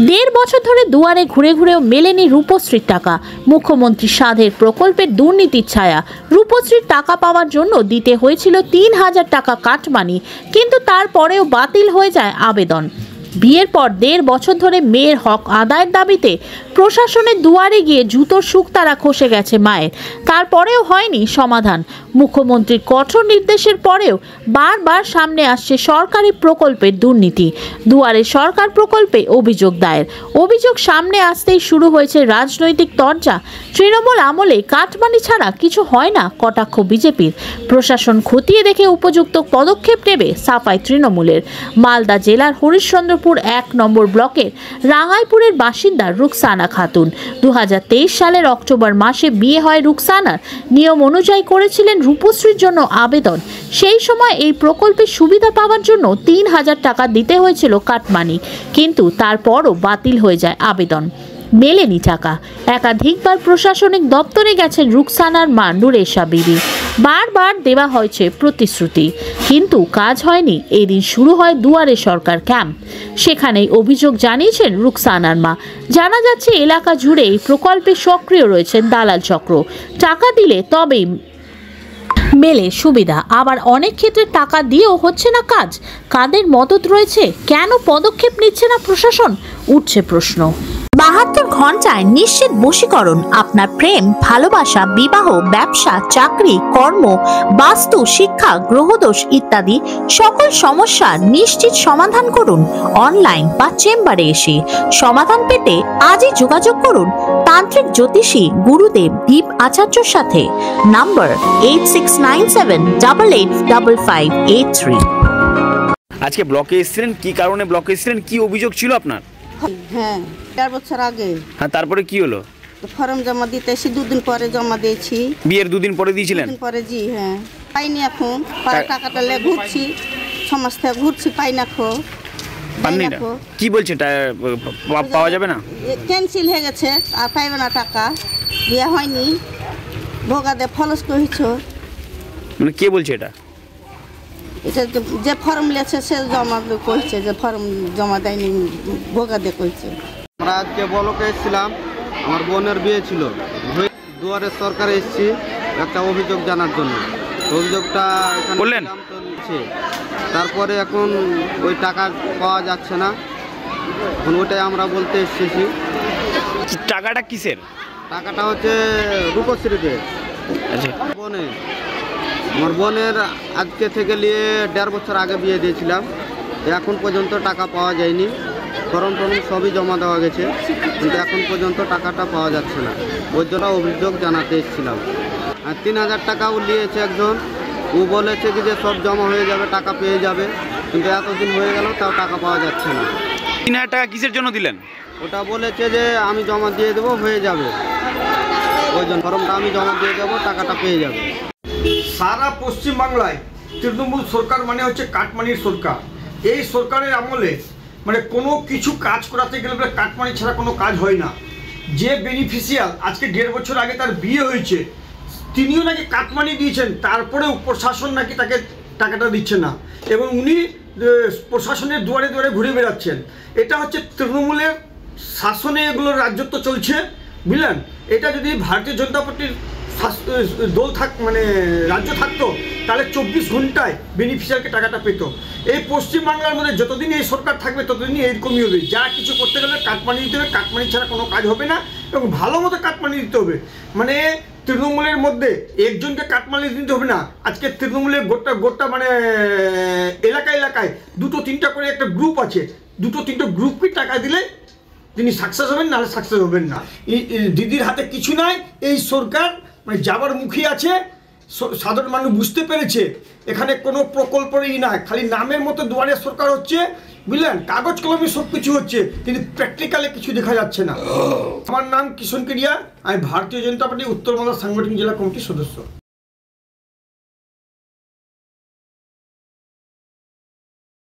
দেড় বছর ধরে দুয়ারে ঘুরে ঘুরেও মেলেনি রূপশ্রীর টাকা। মুখ্যমন্ত্রী সাধের প্রকল্পের দুর্নীতির ছায়া। রূপশ্রীর টাকা পাওয়ার জন্য দিতে হয়েছিল ৩,০০০ টাকা কাটমানি, কিন্তু তারপরেও বাতিল হয়ে যায় আবেদন। বিয়ের পর দেড় বছর ধরে মেয়ের হক আদায়ের দাবিতে প্রশাসনের দুয়ারে গিয়ে জুতোর শুকতারা খসে গেছে মায়ের, তারপরেও হয়নি সমাধান। মুখ্যমন্ত্রীর কঠোর নির্দেশের পরেও বারবার সামনে আসছে সরকারি প্রকল্পের দুর্নীতি। দুয়ারে সরকার প্রকল্পে অভিযোগ দায়ের। অভিযোগ সামনে আসতেই শুরু হয়েছে রাজনৈতিক তরজা। তৃণমূল আমলে কাটমানি ছাড়া কিছু হয় না, কটাক্ষ বিজেপির। প্রশাসন খতিয়ে দেখে উপযুক্ত পদক্ষেপ নেবে, সাফাই তৃণমূলের। মালদা জেলার হরিশ্চন্দ্রপুর ১ নম্বর ব্লকের রাঙাইপুরের বাসিন্দা রুকসানা খাতুন। ২০২৩ সালের অক্টোবর মাসে বিয়ে হয় রুকসানার। নিয়ম অনুযায়ী করেছিলেন রূপশ্রীর জন্য আবেদন। সেই সময় এই প্রকল্পের সুবিধা পাওয়ার জন্য ৩,০০০ টাকা দিতে হয়েছিল কাটমানি, কিন্তু তারপরও বাতিল হয়ে যায় আবেদন। মেলেনি টাকা। একাধিকবার প্রশাসনিক দপ্তরে গেছেন রুকসানার মা নুরেশা বিবি। বারবার দেওয়া হয়েছে প্রতিশ্রুতি, কিন্তু কাজ হয়নি। এদিন শুরু হয় দুয়ারে সরকার ক্যাম্প। সেখানেই অভিযোগ জানিয়েছেন রুকসানার মা। জানা যাচ্ছে এলাকা জুড়ে এই প্রকল্পে সক্রিয় রয়েছেন দালাল চক্র। টাকা দিলে তবেই মেলে সুবিধা, আবার অনেক ক্ষেত্রে টাকা দিয়েও হচ্ছে না কাজ। কাদের মদত রয়েছে? কেন পদক্ষেপ নিচ্ছে না প্রশাসন? উঠছে প্রশ্ন। ৭২ ঘন্টায় নিশ্চিত বশীকরণ। আপনার প্রেম, ভালোবাসা, বিবাহ, ব্যবসা, চাকরি, কর্ম, বাস্তু, শিক্ষা, গ্রহদোষ ইত্যাদি সকল সমস্যার নিশ্চিত সমাধান করুন অনলাইন বা চেম্বারে এসে। সমাধান পেতে আজই যোগাযোগ করুন তান্ত্রিক জ্যোতিষী গুরুদেব দীপ আচার্যর সাথে। নাম্বার 8697885583। আজকে ব্লকে এসেছিলেন, কি কারণে ব্লকে এসেছিলেন, কি অভিযোগ ছিল আপনার? হ্যাঁ, ৪ বছর আগে। হ্যাঁ, তারপরে কি হলো? ফর্ম জমা দিতে এসে ২ দিন পরে জমা দিয়েছি। বিয়ের ২ দিন পরে দিয়েছিলেন? ২ দিন পরে, জি হ্যাঁ। পাইনি এখন। টাকাটা লে ঘুরছি, সমাজ থেকে ঘুরছি, পাই না খো। পাননি না? কি বলছেন, পাওয়া যাবে না? ক্যান্সেল হয়ে গেছে, আর পাইবে না টাকা। বিয়ে হয়নি, ভোগাদে ফলস করেছ। মানে কে বলছে এটা? এটা যে ফর্ম লেছে সে জমা করছে, যে ফর্ম জমা দেয়নি ভোগাদে করছে। আমরা আজকে ব্লকে এসেছিলাম, আমার বোনের বিয়ে ছিল। দুয়ারে সরকারে এসেছি একটা অভিযোগ জানার জন্য। অভিযোগটা বললেন, তারপরে এখন ওই টাকা পাওয়া যাচ্ছে না। এখন ওইটাই আমরা বলতে এসেছি। টাকাটা কিসের? টাকাটা হচ্ছে রূপশ্রীতে। আচ্ছা, আমার বোনের আজকে থেকে নিয়ে ১.৫ বছর আগে বিয়ে দিয়েছিলাম। এখন পর্যন্ত টাকা পাওয়া যায়নি। ফর্ম সবই জমা দেওয়া গেছে, কিন্তু এখন পর্যন্ত টাকাটা পাওয়া যাচ্ছে না। ওই জন্য অভিযোগ জানাতে এসেছিলাম। আর ৩,০০০ টাকাও নিয়েছে একজন। ও বলেছে কি যে সব জমা হয়ে যাবে, টাকা পেয়ে যাবে, কিন্তু এতদিন হয়ে গেল তাও টাকা পাওয়া যাচ্ছে না। ৩,০০০ টাকা কিসের জন্য দিলেন? ওটা বলেছে যে আমি জমা দিয়ে দেবো, হয়ে যাবে। ওই জন্য ফর্মটা আমি জমা দিয়ে দেবো, টাকাটা পেয়ে যাবে। সারা পশ্চিমবাংলায় তৃণমূল সরকার মানে হচ্ছে কাটমানির সরকার। এই সরকারের আমলে মানে কোনো কিছু কাজ করাতে গেলে বলে কাটমানি ছাড়া কোনো কাজ হয় না। যে বেনিফিশিয়াল আজকে ১.৫ বছর আগে তার বিয়ে হয়েছে, তিনিও নাকি কাটমানি দিয়েছেন, তারপরেও প্রশাসন নাকি তাকে টাকাটা দিচ্ছে না, এবং উনি প্রশাসনের দুয়ারে দুয়ারে ঘুরে বেড়াচ্ছেন। এটা হচ্ছে তৃণমূলের শাসনে এগুলোর রাজত্ব চলছে, বুঝলেন? এটা যদি ভারতীয় জনতা পার্টির দল মানে রাজ্য থাকতো, তাহলে ২৪ ঘন্টায় বেনিফিশিয়ারকে টাকাটা পেত। এই পশ্চিমবাংলার মধ্যে যতদিন এই সরকার থাকবে ততদিনই এরকমই হবে। যা কিছু করতে গেলে কাটমানি দিতে হবে, কাটমানি ছাড়া কোনো কাজ হবে না, এবং ভালো মতো কাটমানি দিতে হবে। মানে তৃণমূলের মধ্যে একজনকে কাটমানি দিতে হবে না। আজকে তৃণমূলের গোটা মানে এলাকায় ২-৩টা করে একটা গ্রুপ আছে। ২-৩টা গ্রুপকে টাকা দিলে তিনি সাকসেস হবেন, নাহলে সাকসেস হবেন না। দিদির হাতে কিছু নাই। এই সরকার মানে যাবার মুখী আছে। সাধারণ মানুষ বুঝতে পেরেছে এখানে কোনো প্রকল্পই না, খালি নামের মতো দুয়ারে সরকার হচ্ছে, বুঝলেন? কাগজ কলমে সব কিছু হচ্ছে, কিন্তু প্র্যাকটিক্যালে কিছু দেখা যাচ্ছে না। আমার নাম কিষণ কেডিয়া, আমি ভারতীয় জনতা পার্টি উত্তর বাংলা সাংগঠনিক জেলা কমিটির সদস্য।